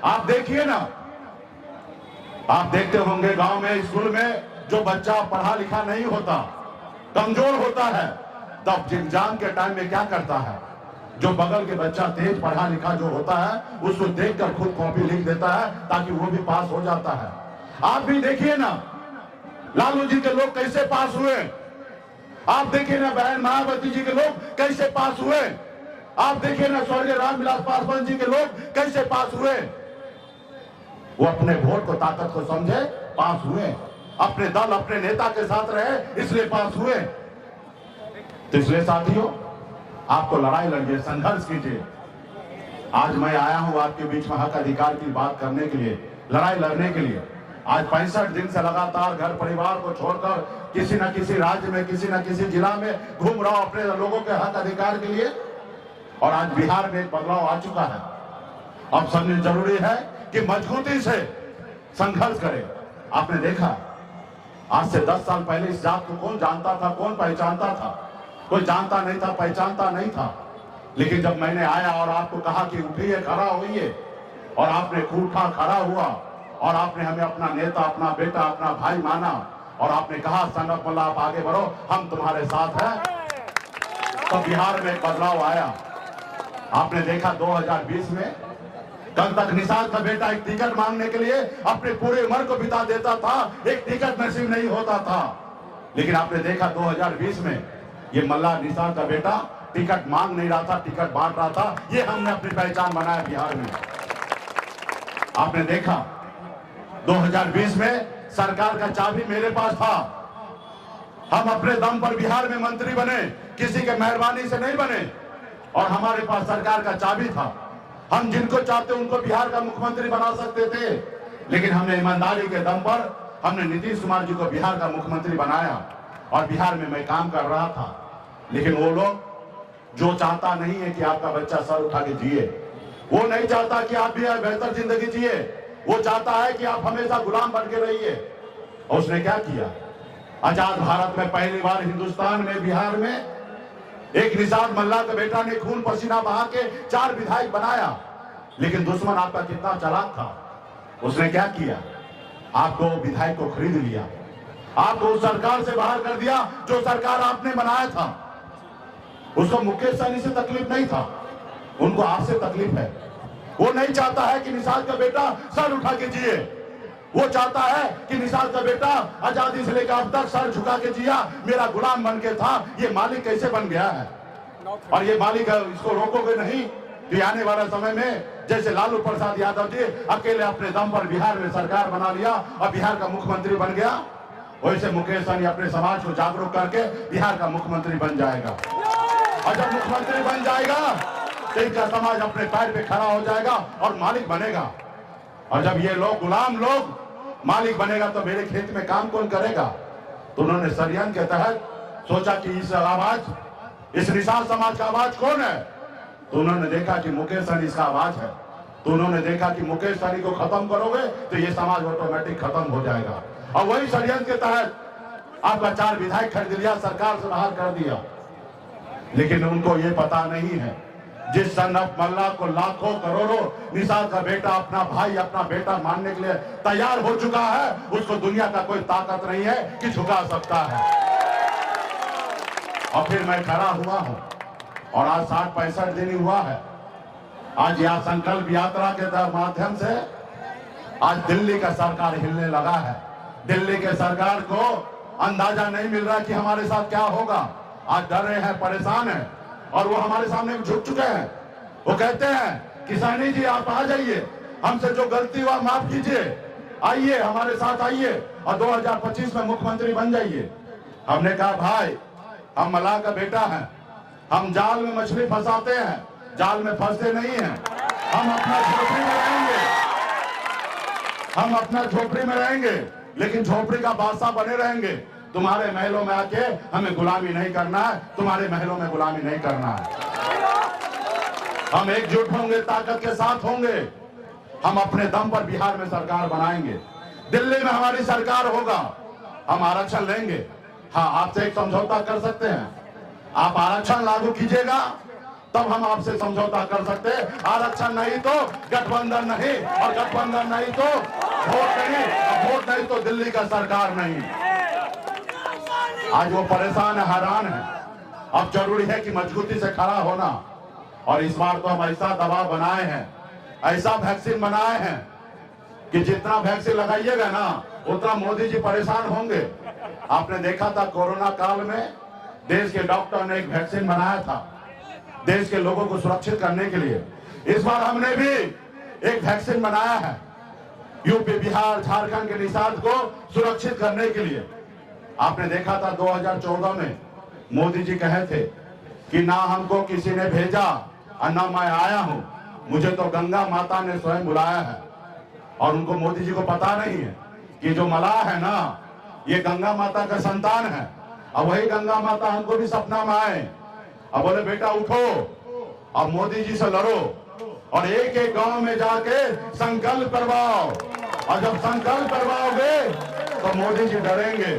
आप देखिए ना, आप देखते होंगे गांव में, स्कूल में जो बच्चा पढ़ा लिखा नहीं होता, कमजोर होता है, तब एग्जाम के टाइम में क्या करता है, जो बगल के बच्चा तेज पढ़ा लिखा जो होता है उसको देखकर खुद कॉपी लिख देता है ताकि वो भी पास हो जाता है। आप भी देखिए ना लालू जी के लोग कैसे पास हुए, आप देखिए ना बहन मायावती जी के लोग कैसे पास हुए, आप देखिए ना स्वर्गीय रामविलास पासवान जी के लोग कैसे पास हुए। वो अपने वोट को ताकत को समझे पास हुए, अपने दल अपने नेता के साथ रहे इसलिए पास हुए। तो इसलिए साथियों आपको लड़ाई लड़िए, संघर्ष कीजिए। आज मैं आया हूं आपके बीच में हक अधिकार की बात करने के लिए, लड़ाई लड़ने के लिए। आज 65 दिन से लगातार घर परिवार को छोड़कर किसी न किसी राज्य में, किसी न किसी जिला में घूम रहा हूं अपने लोगों के हक अधिकार के लिए। और आज बिहार में एक बदलाव आ चुका है। अब समझना जरूरी है कि मजबूती से संघर्ष करें। आपने देखा आज से 10 साल पहले इस जात को कौन जानता था, कौन पहचानता था? कोई जानता नहीं था, पहचानता नहीं था। लेकिन जब मैंने आया और आपको कहा कि उठिए, खड़ा होइए, और आपने उठा, खड़ा हुआ, और आपने हमें अपना नेता, अपना बेटा, अपना भाई माना, और आपने कहा संगत मल्ला आप आगे बढ़ो, हम तुम्हारे साथ हैं, तो बिहार में एक बदलाव आया। आपने देखा 2020 में कल तक निषाद का बेटा एक टिकट मांगने के लिए अपने पूरे उम्र को बिता देता था, एक टिकट नसीब नहीं होता था। लेकिन आपने देखा 2020 में ये मल्ला निषाद का बेटा टिकट मांग नहीं रहा था, टिकट बांट रहा था। ये हमने अपनी पहचान बनाया बिहार में। आपने देखा 2020 में सरकार का चाबी मेरे पास था, हम अपने दम पर बिहार में मंत्री बने, किसी के मेहरबानी से नहीं बने, और हमारे पास सरकार का चाबी था। हम जिनको चाहते उनको बिहार का मुख्यमंत्री बना सकते थे। लेकिन हमने ईमानदारी के दम पर हमने नीतीश कुमार जी को बिहार का मुख्यमंत्री बनाया, और बिहार में मैं काम कर रहा था। लेकिन वो लोग जो चाहता नहीं है कि आपका बच्चा सर उठा के जिए, वो नहीं चाहता कि आप भी बेहतर जिंदगी जिए, वो चाहता है कि आप हमेशा गुलाम बन के रहिए। और उसने क्या किया, आजाद भारत में पहली बार हिंदुस्तान में बिहार में एक निषाद मल्ला के बेटा ने खून पसीना बहा के 4 विधायक बनाया। लेकिन दुश्मन आपका कितना चालाक था, उसने क्या किया, आपको विधायक को खरीद लिया, आपको उस सरकार से बाहर कर दिया जो सरकार आपने बनाया था। उसको मुकेश सहनी से तकलीफ नहीं था, उनको आपसे तकलीफ है। वो नहीं चाहता है कि निषाद का बेटा सर उठा के जिए, वो चाहता है कि निषाद का बेटा आजादी से लेकर अब तक सर झुका के जिया, मेरा गुलाम बन के था, ये मालिक कैसे बन गया है। और ये मालिक इसको रोकोगे नहीं तो आने वाला समय में जैसे लालू प्रसाद यादव जी अकेले अपने दम पर बिहार में सरकार बना लिया और बिहार का मुख्यमंत्री बन गया, वैसे मुकेश सहनी अपने समाज को जागरूक करके बिहार का मुख्यमंत्री बन जाएगा। और जब मुख्यमंत्री बन जाएगा तो इनका समाज अपने पैर पे खड़ा हो जाएगा और मालिक बनेगा। और जब ये लोग गुलाम लोग मालिक बनेगा तो मेरे खेत में काम कौन करेगा। तो उन्होंने षड्यंत्र के तहत सोचा कि इस आवाज, इस निषाद समाज का आवाज कौन है, तो उन्होंने देखा कि मुकेश सहनी इसका आवाज है। तो उन्होंने देखा कि मुकेश सहनी को खत्म करोगे तो ये समाज ऑटोमेटिक खत्म हो जाएगा। और वही षड्यंत्र के तहत आपका 4 विधायक खरीद लिया, सरकार से बाहर कर दिया। लेकिन उनको ये पता नहीं है जिस सनफ मल्ला को लाखों करोड़ों निषाद का बेटा अपना भाई, अपना बेटा मानने के लिए तैयार हो चुका है, उसको दुनिया का कोई ताकत नहीं है कि झुका सकता है। और फिर मैं खड़ा हुआ हूं और आज 60-65 दिन हुआ है। आज यह संकल्प यात्रा के माध्यम से आज दिल्ली का सरकार हिलने लगा है। दिल्ली के सरकार को अंदाजा नहीं मिल रहा कि हमारे साथ क्या होगा। आज डर रहे हैं, परेशान हैं, और वो हमारे सामने झुक चुके हैं। वो कहते हैं कि सहनी जी आप आ जाइए, हमसे जो गलती हुआ माफ कीजिए, आइए हमारे साथ आइए और 2025 में मुख्यमंत्री बन जाइए। हमने कहा भाई हम मल्लाह का बेटा है, हम जाल में मछली फंसाते हैं, जाल में फंसते नहीं हैं। हम अपना झोपड़ी में रहेंगे, हम अपना झोपड़ी में रहेंगे, लेकिन झोपड़ी का बादशाह बने रहेंगे। तुम्हारे महलों में आके हमें गुलामी नहीं करना है, तुम्हारे महलों में गुलामी नहीं करना है। हम एकजुट होंगे, ताकत के साथ होंगे, हम अपने दम पर बिहार में सरकार बनाएंगे। दिल्ली में हमारी सरकार होगा, हम आरक्षण लेंगे। हाँ, आपसे एक समझौता कर सकते हैं, आप आरक्षण लागू कीजिएगा तब हम आपसे समझौता कर सकते हैं। आरक्षण नहीं तो गठबंधन नहीं, और गठबंधन नहीं तो वोट नहीं, और वोट नहीं तो दिल्ली का सरकार नहीं। आज वो परेशान है, हैरान है। अब जरूरी है कि मजबूती से खड़ा होना, और इस बार तो हम ऐसा दबाव बनाए हैं, ऐसा वैक्सीन बनाए हैं कि जितना वैक्सीन लगाइएगा ना उतना मोदी जी परेशान होंगे। आपने देखा था कोरोना काल में देश के डॉक्टर ने एक वैक्सीन बनाया था देश के लोगों को सुरक्षित करने के लिए। इस बार हमने भी एक वैक्सीन बनाया है यूपी, बिहार, झारखंड के निषाद को सुरक्षित करने के लिए। आपने देखा था 2014 में मोदी जी कहे थे कि ना हमको किसी ने भेजा और ना मैं आया हूं, मुझे तो गंगा माता ने स्वयं बुलाया है। और उनको मोदी जी को पता नहीं है कि जो मलाह है ना ये गंगा माता का संतान है। अब वही गंगा माता हमको भी सपना में आए, अब बोले बेटा उठो, अब मोदी जी से लड़ो और एक एक गांव में जाके संकल्प करवाओ, और जब संकल्प करवाओगे तो मोदी जी डरेंगे।